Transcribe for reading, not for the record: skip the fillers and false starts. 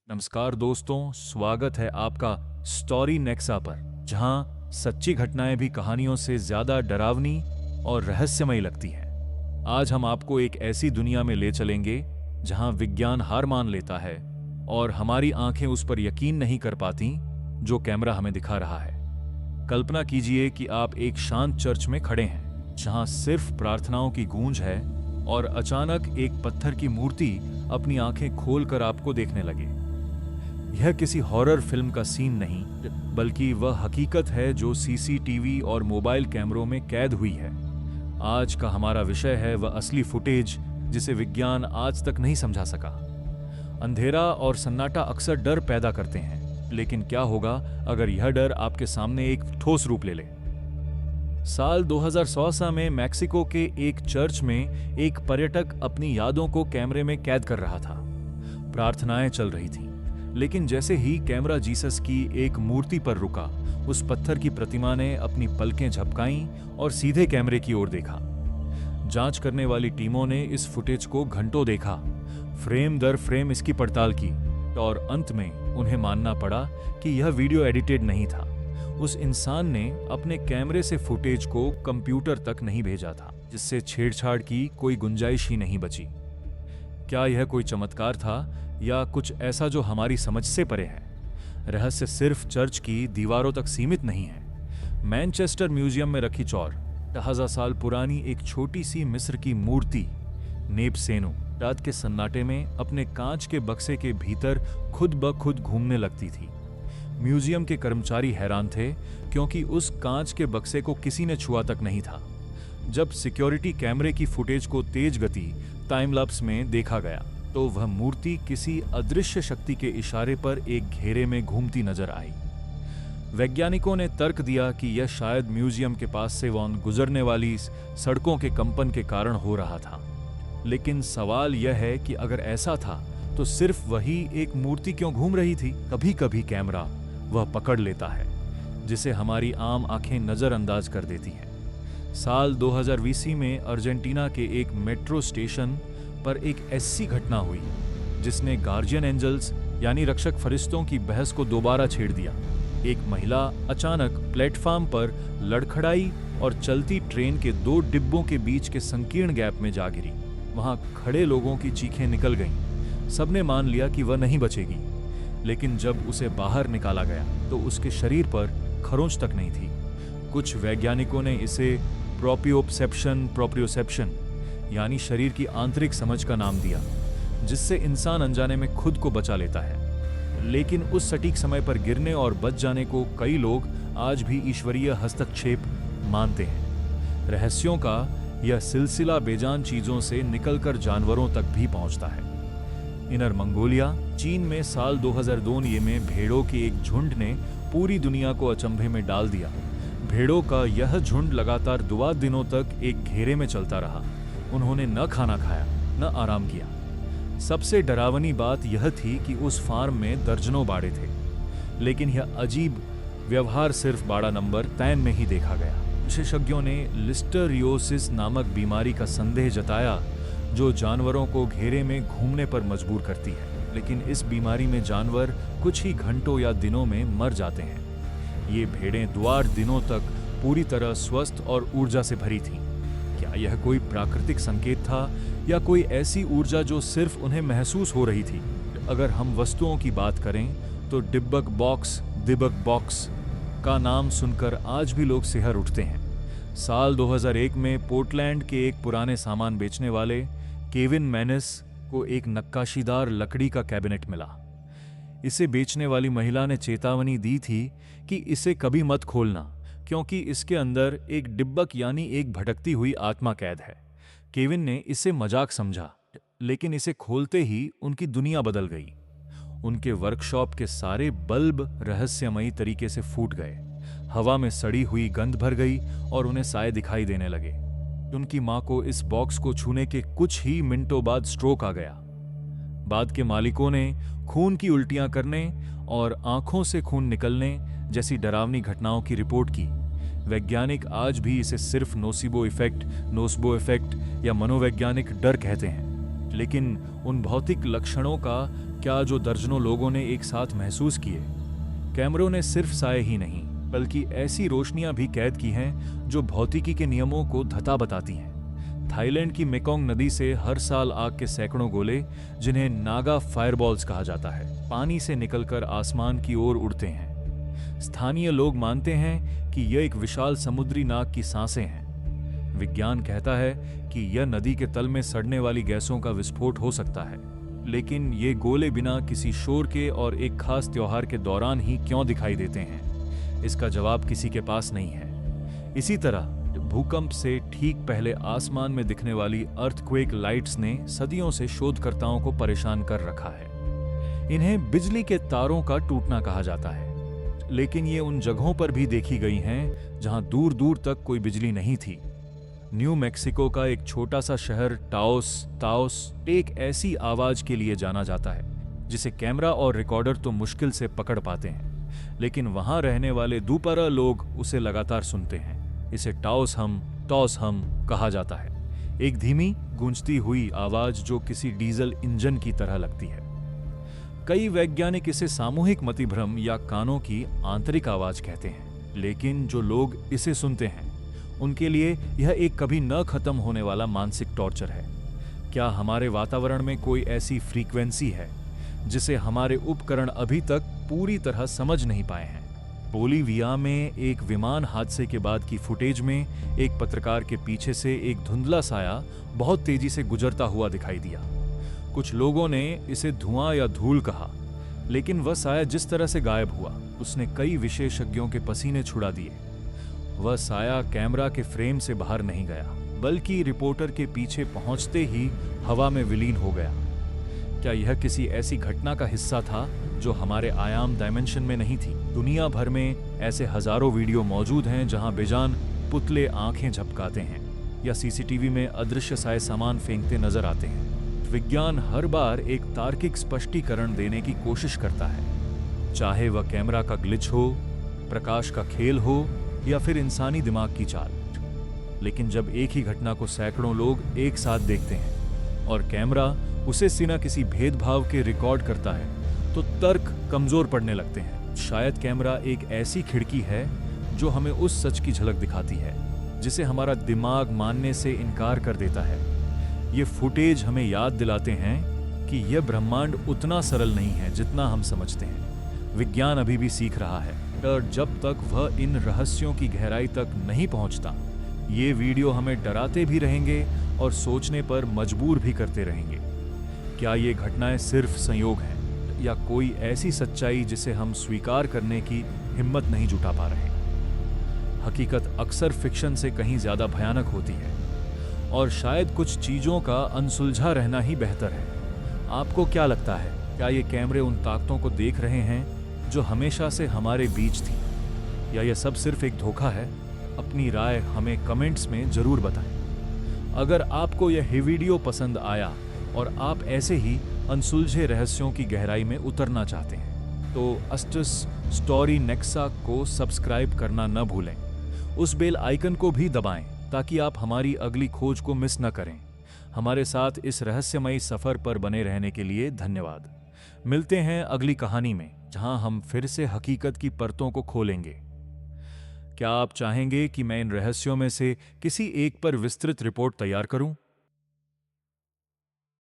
नमस्कार दोस्तों, स्वागत है आपका स्टोरी नेक्सा पर, जहां सच्ची घटनाएं भी कहानियों से ज्यादा डरावनी और रहस्यमयी लगती हैं। आज हम आपको एक ऐसी दुनिया में ले चलेंगे जहां विज्ञान हार मान लेता है और हमारी आंखें उस पर यकीन नहीं कर पाती जो कैमरा हमें दिखा रहा है। कल्पना कीजिए कि आप एक शांत चर्च में खड़े हैं, जहां सिर्फ प्रार्थनाओं की गूंज है और अचानक एक पत्थर की मूर्ति अपनी आंखें खोलकर आपको देखने लगे। यह किसी हॉरर फिल्म का सीन नहीं, बल्कि वह हकीकत है जो सीसीटीवी और मोबाइल कैमरों में कैद हुई है। आज का हमारा विषय है वह असली फुटेज जिसे विज्ञान आज तक नहीं समझा सका। अंधेरा और सन्नाटा अक्सर डर पैदा करते हैं, लेकिन क्या होगा अगर यह डर आपके सामने एक ठोस रूप ले ले। साल 2016 में मैक्सिको के एक चर्च में एक पर्यटक अपनी यादों को कैमरे में कैद कर रहा था। प्रार्थनाएं चल रही थीं, लेकिन जैसे ही कैमरा जीसस की एक मूर्ति पर रुका, उस पत्थर की प्रतिमा ने अपनी पलकें झपकाईं और सीधे कैमरे की ओर देखा। जांच करने वाली टीमों ने इस फुटेज को घंटों देखा, फ्रेम दर फ्रेम इसकी पड़ताल की, और अंत में उन्हें मानना पड़ा कि यह वीडियो एडिटेड नहीं था। उस इंसान ने अपने कैमरे से फुटेज को कंप्यूटर तक नहीं भेजा था, जिससे छेड़छाड़ की कोई गुंजाइश ही नहीं बची। क्या यह कोई चमत्कार था या कुछ ऐसा जो हमारी समझ से परे है? रहस्य सिर्फ चर्च की दीवारों तक सीमित नहीं है। मैनचेस्टर म्यूजियम में रखी 4000 साल पुरानी एक छोटी सी मिस्र की मूर्ति नेपसेनु रात के सन्नाटे में अपने कांच के बक्से के भीतर खुद ब खुद घूमने लगती थी। म्यूजियम के कर्मचारी हैरान थे, क्योंकि उस कांच के बक्से को किसी ने छुआ तक नहीं था। जब सिक्योरिटी कैमरे की फुटेज को तेज गति टाइम लैप्स में देखा गया, तो वह मूर्ति किसी अदृश्य शक्ति के इशारे पर एक घेरे में घूमती नजर आई। वैज्ञानिकों ने तर्क दिया कि यह शायद म्यूजियम के पास से गुजरने वाली सड़कों के कंपन के कारण हो रहा था। लेकिन सवाल यह है कि अगर ऐसा था तो सिर्फ वही एक मूर्ति क्यों घूम रही थी? कभी कभी कैमरा वह पकड़ लेता है जिसे हमारी आम आंखें नजरअंदाज कर देती हैं। साल 2020 में अर्जेंटीना के एक मेट्रो स्टेशन पर एक ऐसी घटना हुई जिसने गार्जियन एंजल्स यानी रक्षक फरिश्तों की बहस को दोबारा छेड़ दिया। एक महिला अचानक प्लेटफॉर्म पर लड़खड़ाई और चलती ट्रेन के 2 डिब्बों के बीच के संकीर्ण गैप में जा गिरी। वहां खड़े लोगों की चीखें निकल गईं। सबने मान लिया कि वह नहीं बचेगी, लेकिन जब उसे बाहर निकाला गया तो उसके शरीर पर खरोंच तक नहीं थी। कुछ वैज्ञानिकों ने इसे प्रोप्रियोसेप्शन यानी शरीर की आंतरिक समझ का नाम दिया, जिससे इंसान अनजाने में खुद को बचा लेता है। लेकिन उस सटीक समय पर गिरने और बच जाने को कई लोग आज भी ईश्वरीय हस्तक्षेप मानते हैं। रहस्यों का यह सिलसिला बेजान चीजों से निकलकर जानवरों तक भी पहुंचता है। इनर मंगोलिया, चीन में साल 2002 में भेड़ों के एक झुंड ने पूरी दुनिया को अचंभे में डाल दिया। भेड़ों का यह झुंड लगातार 2 दिनों तक एक घेरे में चलता रहा। उन्होंने न खाना खाया, न आराम किया। सबसे डरावनी बात यह थी कि उस फार्म में दर्जनों बाड़े थे, लेकिन यह अजीब व्यवहार सिर्फ बाड़ा नंबर 3 में ही देखा गया। विशेषज्ञों ने लिस्टरियोसिस नामक बीमारी का संदेह जताया, जो जानवरों को घेरे में घूमने पर मजबूर करती है। लेकिन इस बीमारी में जानवर कुछ ही घंटों या दिनों में मर जाते हैं। ये भेड़ें 2 दिनों तक पूरी तरह स्वस्थ और ऊर्जा से भरी थीं। क्या यह कोई प्राकृतिक संकेत था या कोई ऐसी ऊर्जा जो सिर्फ उन्हें महसूस हो रही थी? अगर हम वस्तुओं की बात करें तो दिबक बॉक्स का नाम सुनकर आज भी लोग सिहर उठते हैं। साल 2001 में पोर्टलैंड के एक पुराने सामान बेचने वाले केविन मैनिस को एक नक्काशीदार लकड़ी का कैबिनेट मिला। इसे बेचने वाली महिला ने चेतावनी दी थी कि इसे कभी मत खोलना, क्योंकि इसके अंदर एक डिब्बक यानी एक भटकती हुई आत्मा कैद है। केविन ने इसे मजाक समझा, लेकिन इसे खोलते ही उनकी दुनिया बदल गई। उनके वर्कशॉप के सारे बल्ब रहस्यमयी तरीके से फूट गए, हवा में सड़ी हुई गंध भर गई और उन्हें साए दिखाई देने लगे। उनकी मां को इस बॉक्स को छूने के कुछ ही मिनटों बाद स्ट्रोक आ गया। बाद के मालिकों ने खून की उल्टियां करने और आंखों से खून निकलने जैसी डरावनी घटनाओं की रिपोर्ट की। वैज्ञानिक आज भी इसे सिर्फ नोसिबो इफेक्ट या मनोवैज्ञानिक डर कहते हैं, लेकिन उन भौतिक लक्षणों का क्या जो दर्जनों लोगों ने एक साथ महसूस किए? कैमरों ने सिर्फ साए ही नहीं बल्कि ऐसी रोशनियां भी कैद की हैं जो भौतिकी के नियमों को धता बताती हैं। थाईलैंड की मेकोंग नदी से हर साल आग के सैकड़ों गोले, जिन्हें नागा फायरबॉल्स कहा जाता है, पानी से निकलकर आसमान की ओर उड़ते हैं। स्थानीय लोग मानते हैं कि यह एक विशाल समुद्री नाग की सांसें हैं। विज्ञान कहता है कि यह नदी के तल में सड़ने वाली गैसों का विस्फोट हो सकता है, लेकिन ये गोले बिना किसी शोर के और एक खास त्योहार के दौरान ही क्यों दिखाई देते हैं, इसका जवाब किसी के पास नहीं है। इसी तरह भूकंप से ठीक पहले आसमान में दिखने वाली अर्थक्वेक लाइट्स ने सदियों से शोधकर्ताओं को परेशान कर रखा है। इन्हें बिजली के तारों का टूटना कहा जाता है, लेकिन ये उन जगहों पर भी देखी गई हैं जहां दूर दूर तक कोई बिजली नहीं थी। न्यू मैक्सिको का एक छोटा सा शहर ताओस एक ऐसी आवाज के लिए जाना जाता है जिसे कैमरा और रिकॉर्डर तो मुश्किल से पकड़ पाते हैं, लेकिन वहां रहने वाले दुपहरा लोग उसे लगातार सुनते हैं। इसे टॉस हम कहा जाता है, एक धीमी गूंजती हुई आवाज जो किसी डीजल इंजन की तरह लगती है। कई वैज्ञानिक इसे सामूहिक मतिभ्रम या कानों की आंतरिक आवाज कहते हैं, लेकिन जो लोग इसे सुनते हैं उनके लिए यह एक कभी न खत्म होने वाला मानसिक टॉर्चर है। क्या हमारे वातावरण में कोई ऐसी फ्रीक्वेंसी है जिसे हमारे उपकरण अभी तक पूरी तरह समझ नहीं पाए हैं? बोलीविया में एक विमान हादसे के बाद की फुटेज में एक पत्रकार के पीछे से एक धुंधला साया बहुत तेजी से गुजरता हुआ दिखाई दिया। कुछ लोगों ने इसे धुआं या धूल कहा, लेकिन वह साया जिस तरह से गायब हुआ उसने कई विशेषज्ञों के पसीने छुड़ा दिए। वह साया कैमरा के फ्रेम से बाहर नहीं गया, बल्कि रिपोर्टर के पीछे पहुंचते ही हवा में विलीन हो गया। क्या यह किसी ऐसी घटना का हिस्सा था जो हमारे आयाम डायमेंशन में नहीं थी? दुनिया भर में ऐसे हजारों वीडियो मौजूद हैं जहां बेजान पुतले आंखें झपकाते हैं या सीसीटीवी में अदृश्य साए सामान फेंकते नजर आते हैं। विज्ञान हर बार एक तार्किक स्पष्टीकरण देने की कोशिश करता है, चाहे वह कैमरा का ग्लिच हो, प्रकाश का खेल हो या फिर इंसानी दिमाग की चाल। लेकिन जब एक ही घटना को सैकड़ों लोग एक साथ देखते हैं और कैमरा उसे सिना किसी भेदभाव के रिकॉर्ड करता है, तो तर्क कमजोर पड़ने लगते हैं। शायद कैमरा एक ऐसी खिड़की है जो हमें उस सच की झलक दिखाती है जिसे हमारा दिमाग मानने से इनकार कर देता है। ये फुटेज हमें याद दिलाते हैं कि यह ब्रह्मांड उतना सरल नहीं है जितना हम समझते हैं। विज्ञान अभी भी सीख रहा है और जब तक वह इन रहस्यों की गहराई तक नहीं पहुंचता, ये वीडियो हमें डराते भी रहेंगे और सोचने पर मजबूर भी करते रहेंगे। क्या ये घटनाएं सिर्फ संयोग हैं या कोई ऐसी सच्चाई जिसे हम स्वीकार करने की हिम्मत नहीं जुटा पा रहे? हकीकत अक्सर फिक्शन से कहीं ज्यादा भयानक होती है और शायद कुछ चीजों का अनसुलझा रहना ही बेहतर है। आपको क्या लगता है, क्या ये कैमरे उन ताकतों को देख रहे हैं जो हमेशा से हमारे बीच थी, या यह सब सिर्फ एक धोखा है? अपनी राय हमें कमेंट्स में जरूर बताएं। अगर आपको यह वीडियो पसंद आया और आप ऐसे ही अनसुलझे रहस्यों की गहराई में उतरना चाहते हैं, तो अस्टस स्टोरी नेक्सा को सब्सक्राइब करना न भूलें। उस बेल आइकन को भी दबाएं ताकि आप हमारी अगली खोज को मिस न करें। हमारे साथ इस रहस्यमयी सफर पर बने रहने के लिए धन्यवाद। मिलते हैं अगली कहानी में, जहां हम फिर से हकीकत की परतों को खोलेंगे। क्या आप चाहेंगे कि मैं इन रहस्यों में से किसी एक पर विस्तृत रिपोर्ट तैयार करूं?